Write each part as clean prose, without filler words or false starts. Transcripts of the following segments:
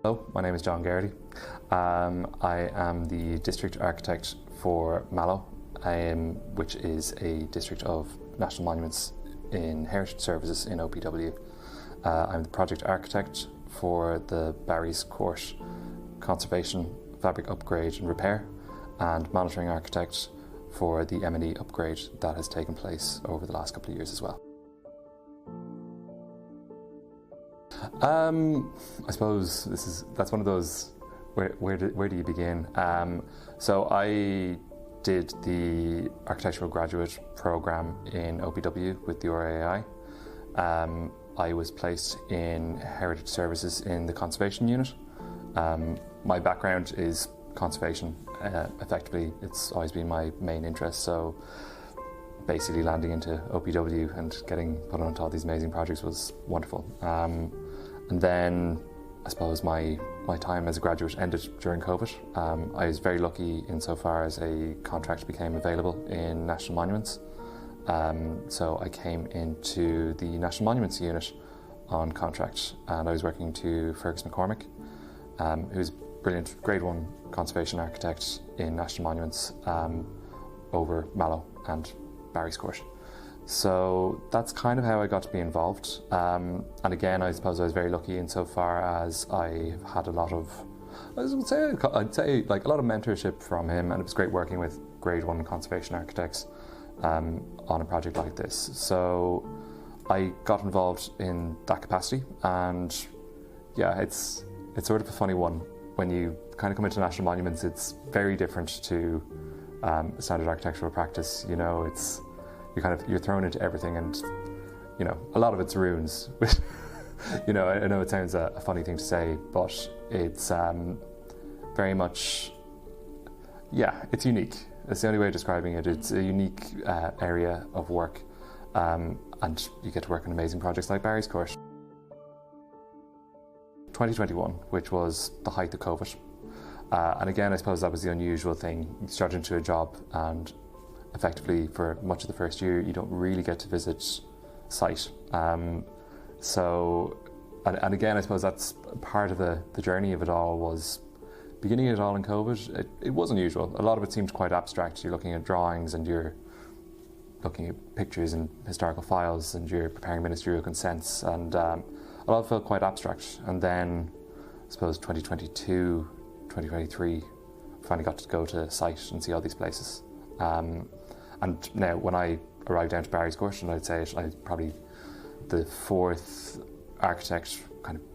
Hello, my name is John Garrity. I am the District Architect for Mallow, which is a district of National Monuments in Heritage Services in OPW. I'm the Project Architect for the Barryscourt Conservation, Fabric Upgrade and Repair, and Monitoring Architect for the M&E upgrade that has taken place over the last couple of years as well. I suppose that's one of those, where do you begin? So I did the architectural graduate program in OPW with the RAI. I was placed in Heritage Services in the Conservation unit. My background is conservation. Effectively, it's always been my main interest, so basically landing into OPW and getting put onto all these amazing projects was wonderful. And then I suppose my time as a graduate ended during COVID. I was very lucky insofar as a contract became available in National Monuments. So I came into the National Monuments unit on contract, and I was working to Fergus McCormick, who's a brilliant Grade 1 conservation architect in National Monuments over Mallow and Barryscourt. So that's kind of how I got to be involved. And again, I suppose I was very lucky insofar as I had a lot of, I'd say like a lot of mentorship from him, and it was great working with Grade 1 conservation architects on a project like this. So I got involved in that capacity, and yeah, it's sort of a funny one. When you kind of come into National Monuments, it's very different to standard architectural practice. You know, you're thrown into everything, and you know, a lot of it's ruins. You know, I know it sounds a funny thing to say, but it's very much, yeah, it's unique. That's the only way of describing it. It's a unique area of work, and you get to work on amazing projects like Barryscourt. 2021, which was the height of COVID. And again, I suppose that was the unusual thing. You start into a job, and effectively for much of the first year, you don't really get to visit site. And again, I suppose that's part of the journey of it all, was beginning it all in COVID. It was unusual. A lot of it seemed quite abstract. You're looking at drawings, and you're looking at pictures and historical files, and you're preparing ministerial consents, and a lot of it felt quite abstract. And then I suppose 2022, 2023, finally got to go to site and see all these places. And now when I arrived down to Barryscourt, and I'd say I'm probably the fourth architect,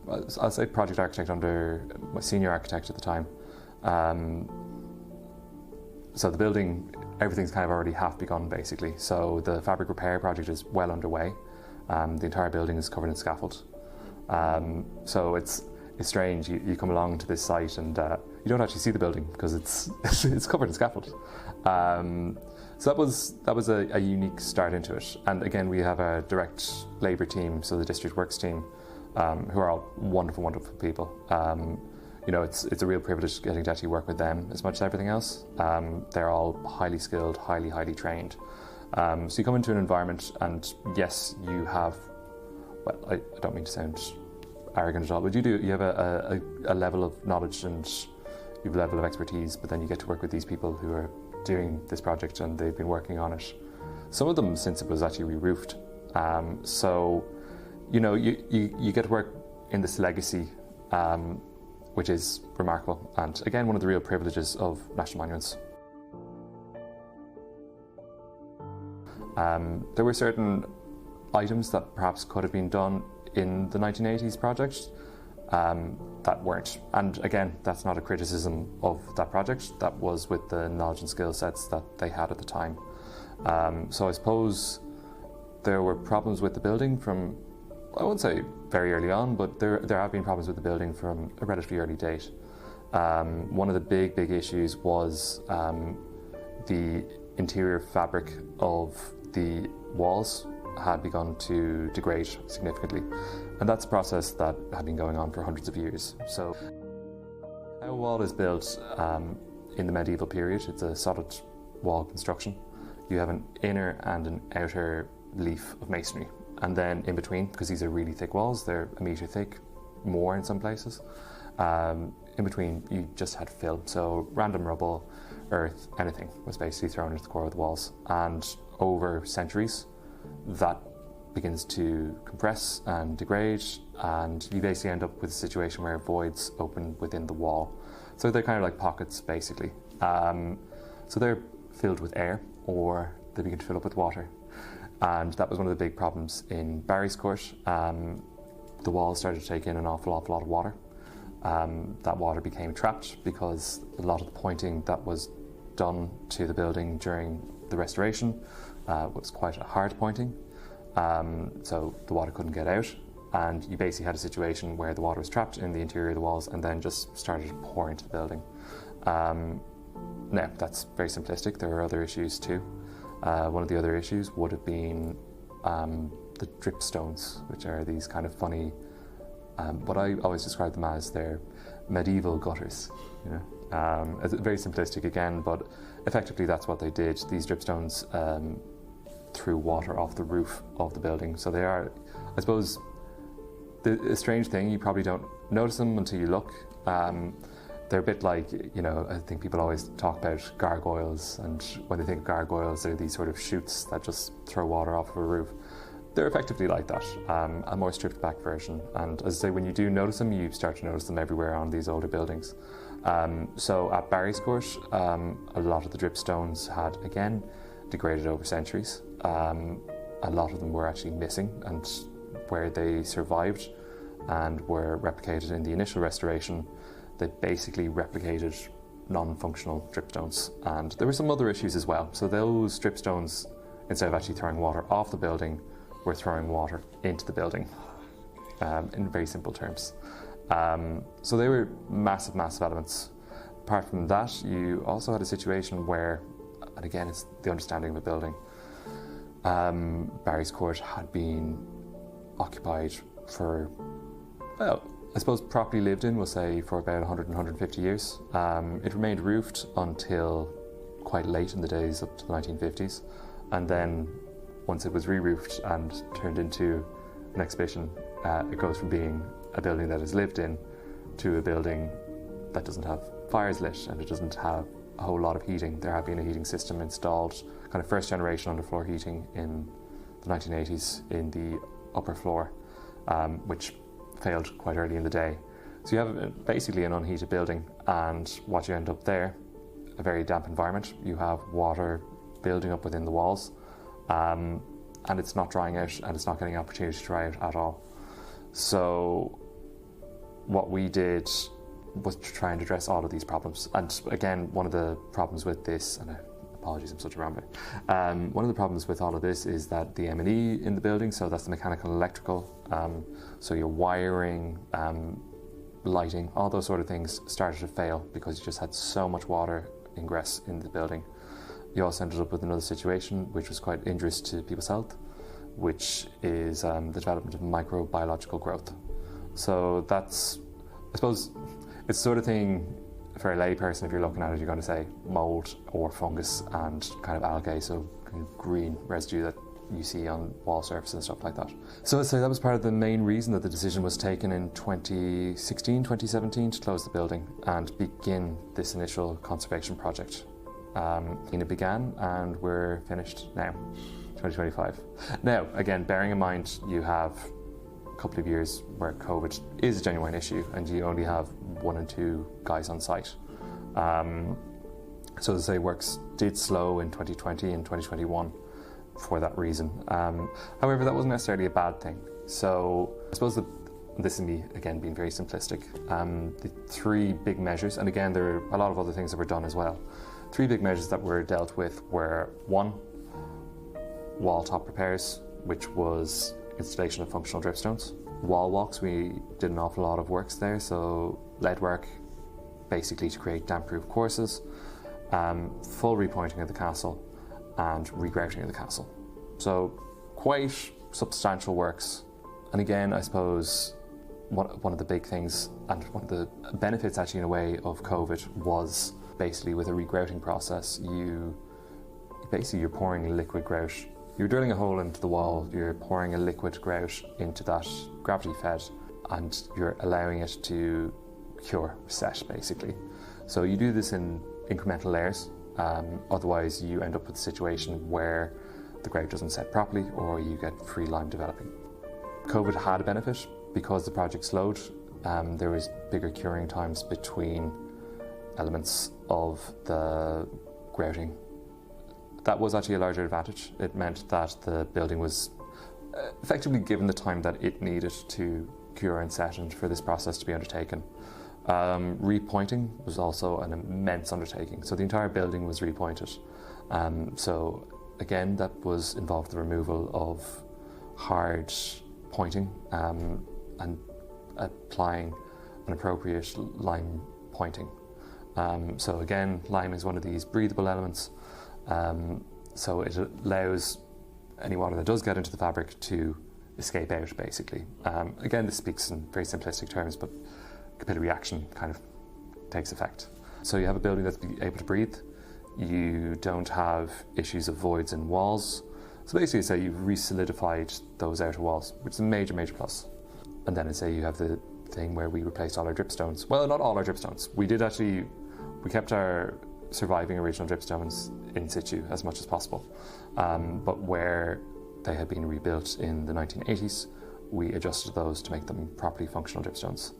I'll say project architect under my senior architect at the time. So the building, everything's kind of already half begun basically. So the fabric repair project is well underway. The entire building is covered in scaffold. So it's strange. You come along to this site, and you don't actually see the building because it's covered in scaffold. So that was a unique start into it. And again, we have a direct labour team, so the district works team, who are all wonderful, wonderful people. You know, it's a real privilege getting to actually work with them as much as everything else. They're all highly skilled, highly trained. So you come into an environment, and yes, you have, well, I don't mean to sound arrogant at all, but you have a level of knowledge, and you have a level of expertise, but then you get to work with these people who are doing this project, and they've been working on it, some of them since it was actually re-roofed. So, you know, you get to work in this legacy, which is remarkable, and again, one of the real privileges of National Monuments. There were certain items that perhaps could have been done in the 1980s project that weren't. And again, that's not a criticism of that project. That was with the knowledge and skill sets that they had at the time. So I suppose there were problems with the building from, I wouldn't say very early on, but there have been problems with the building from a relatively early date. One of the big issues was the interior fabric of the walls had begun to degrade significantly, and that's a process that had been going on for hundreds of years. So how a wall is built in the medieval period, it's a solid wall construction. You have an inner and an outer leaf of masonry, and then in between, because these are really thick walls, they're a metre thick, more in some places, In between, you just had fill, so random rubble, earth, anything was basically thrown into the core of the walls. And over centuries, that begins to compress and degrade, and you basically end up with a situation where voids open within the wall. So they're kind of like pockets, basically. So they're filled with air, or they begin to fill up with water. And that was one of the big problems in Barryscourt. The walls started to take in an awful lot of water. That water became trapped because a lot of the pointing that was done to the building during the restoration was quite a hard pointing. So the water couldn't get out, and you basically had a situation where the water was trapped in the interior of the walls and then just started to pour into the building. Now, that's very simplistic. There are other issues too. One of the other issues would have been the drip stones, which are these kind of funny, what I always describe them as, they're medieval gutters. You know? It's very simplistic again, but effectively that's what they did. These drip stones threw water off the roof of the building. So they are, I suppose, a strange thing. You probably don't notice them until you look. They're a bit like, you know, I think people always talk about gargoyles, and when they think of gargoyles, they're these sort of chutes that just throw water off of a roof. They're effectively like that, a more stripped back version. And as I say, when you do notice them, you start to notice them everywhere on these older buildings. So at Barryscourt, a lot of the drip stones had, again, degraded over centuries. A lot of them were actually missing, and where they survived and were replicated in the initial restoration, they basically replicated non-functional dripstones. And there were some other issues as well. So those dripstones, instead of actually throwing water off the building, were throwing water into the building, in very simple terms. So they were massive elements. Apart from that, you also had a situation where, and again, it's the understanding of a building, Barryscourt had been occupied for, well, I suppose properly lived in, we'll say, for about 100 and 150 years. It remained roofed until quite late in the days, up to the 1950s. And then once it was re-roofed and turned into an exhibition, it goes from being a building that is lived in to a building that doesn't have fires lit and it doesn't have a whole lot of heating. There had been a heating system installed, kind of first generation underfloor heating in the 1980s in the upper floor, which failed quite early in the day. So you have basically an unheated building, and what you end up there, a very damp environment. You have water building up within the walls, and it's not drying out, and it's not getting an opportunity to dry out at all. So what we did was to try and address all of these problems. And again, one of the problems with this, and apologies, I'm such a rambler. One of the problems with all of this is that the M&E in the building, so that's the mechanical and electrical, so your wiring, lighting, all those sort of things started to fail because you just had so much water ingress in the building. You also ended up with another situation which was quite injurious to people's health, which is the development of microbiological growth. So that's, I suppose, it's the sort of thing for a lay person, if you're looking at it, you're going to say mold or fungus and kind of algae, so kind of green residue that you see on wall surfaces and stuff like that. So I'd say that was part of the main reason that the decision was taken in 2016, 2017 to close the building and begin this initial conservation project. It began and we're finished now, 2025. Now, again, bearing in mind you have a couple of years where COVID is a genuine issue and you only have 1 and 2 guys on site. So as I say, works did slow in 2020 and 2021 for that reason. However, that wasn't necessarily a bad thing. So I suppose this is me, again, being very simplistic. The 3 big measures, and again, there are a lot of other things that were done as well. 3 big measures that were dealt with were 1, wall top repairs, which was installation of functional dripstones. Wall walks, we did an awful lot of works there, so lead work, basically to create damp-proof courses, full repointing of the castle, and regrouting of the castle. So quite substantial works. And again, I suppose one of the big things, and one of the benefits actually in a way of COVID, was basically with a regrouting process, you're pouring liquid grout. You're drilling a hole into the wall, you're pouring a liquid grout into that, gravity fed, and you're allowing it to cure, set basically. So you do this in incremental layers, otherwise you end up with a situation where the grout doesn't set properly or you get free lime developing. COVID had a benefit because the project slowed. There was bigger curing times between elements of the grouting. That was actually a larger advantage. It meant that the building was effectively given the time that it needed to cure and set and for this process to be undertaken. Repointing was also an immense undertaking. So the entire building was repointed. So again, that was involved the removal of hard pointing and applying an appropriate lime pointing. So again, lime is one of these breathable elements. So it allows any water that does get into the fabric to escape out, basically. Again, this speaks in very simplistic terms, but capillary action kind of takes effect. So you have a building that's able to breathe. You don't have issues of voids in walls. So basically, say you've re-solidified those outer walls, which is a major, major plus. And then I say you have the thing where we replaced all our dripstones. Well, not all our dripstones. We kept our surviving original dripstones in situ as much as possible. But where they had been rebuilt in the 1980s, we adjusted those to make them properly functional dripstones.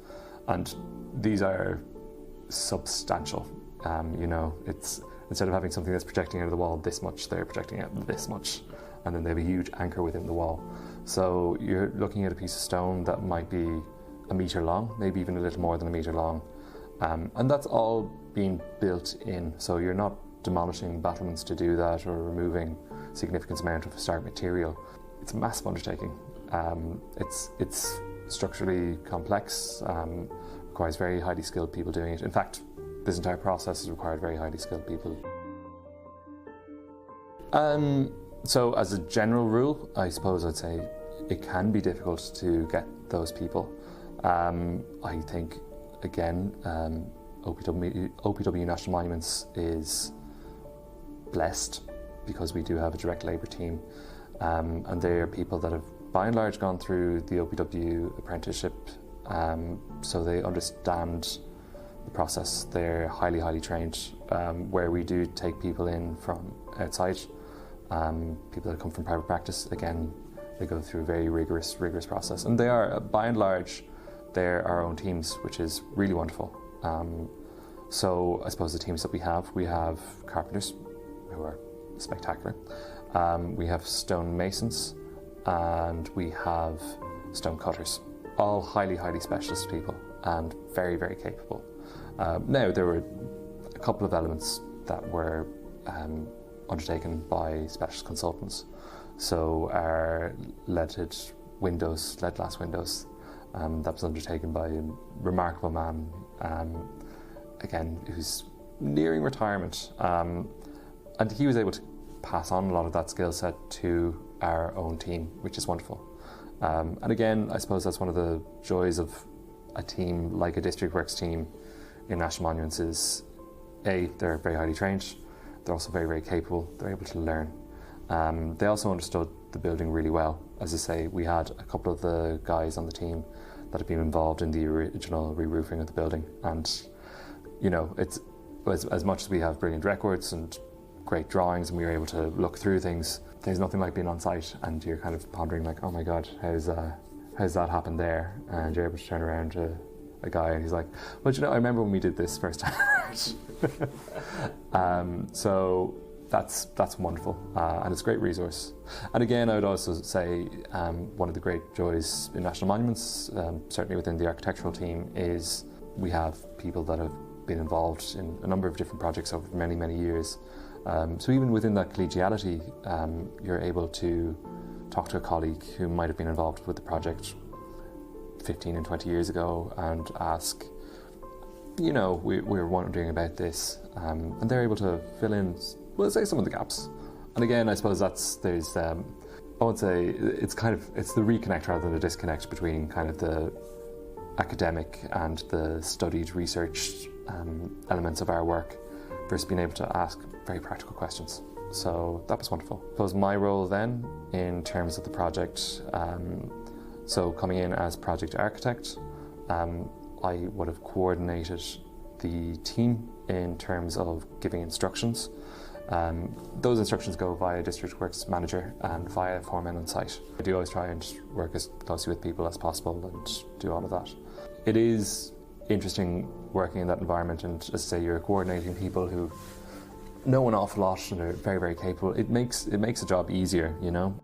And these are substantial. It's instead of having something that's projecting out of the wall this much, they're projecting out this much, and then they have a huge anchor within the wall. So you're looking at a piece of stone that might be a metre long, maybe even a little more than a metre long, and that's all being built in. So you're not demolishing battlements to do that or removing significant amount of start material. It's a massive undertaking. It's structurally complex, requires very highly skilled people doing it. In fact, this entire process has required very highly skilled people. So as a general rule, I suppose I'd say it can be difficult to get those people. I think, again, OPW National Monuments is blessed because we do have a direct labour team, and they are people that have by and large gone through the OPW apprenticeship, so they understand the process. They're highly, highly trained, where we do take people in from outside, people that come from private practice. Again, they go through a very rigorous process, and they are, by and large, they're our own teams, which is really wonderful. So I suppose the teams that we have carpenters, who are spectacular. We have stone masons, and we have stone cutters, all highly, highly specialist people and very, very capable. Now, there were a couple of elements that were undertaken by specialist consultants. So our lead glass windows, that was undertaken by a remarkable man, again, who's nearing retirement. And he was able to pass on a lot of that skill set to our own team, which is wonderful. And again, I suppose that's one of the joys of a team like a District Works team in National Monuments is, A, they're very highly trained, they're also very, very capable, they're able to learn. They also understood the building really well. As I say, we had a couple of the guys on the team that had been involved in the original re-roofing of the building. And, it's as much as we have brilliant records and great drawings and we were able to look through things, there's nothing like being on site and you're kind of pondering like, oh my God, how's that happened there? And you're able to turn around to a guy and he's like, well, I remember when we did this first time. So that's wonderful, and it's a great resource. And again, I would also say one of the great joys in National Monuments, certainly within the architectural team, is we have people that have been involved in a number of different projects over many, many years. So even within that collegiality, you're able to talk to a colleague who might have been involved with the project 15 and 20 years ago and ask, we were wondering about this, and they're able to fill in, well, say some of the gaps. And again, I suppose there's I would say it's the reconnect rather than the disconnect between kind of the academic and the studied, researched elements of our work versus being able to ask very practical questions. So that was wonderful. I suppose my role then in terms of the project, so coming in as project architect, I would have coordinated the team in terms of giving instructions. Those instructions go via District Works Manager and via foremen on site. I do always try and work as closely with people as possible and do all of that. It is interesting working in that environment, and as I say, you're coordinating people who know an awful lot and are very, very capable. It makes the job easier, you know.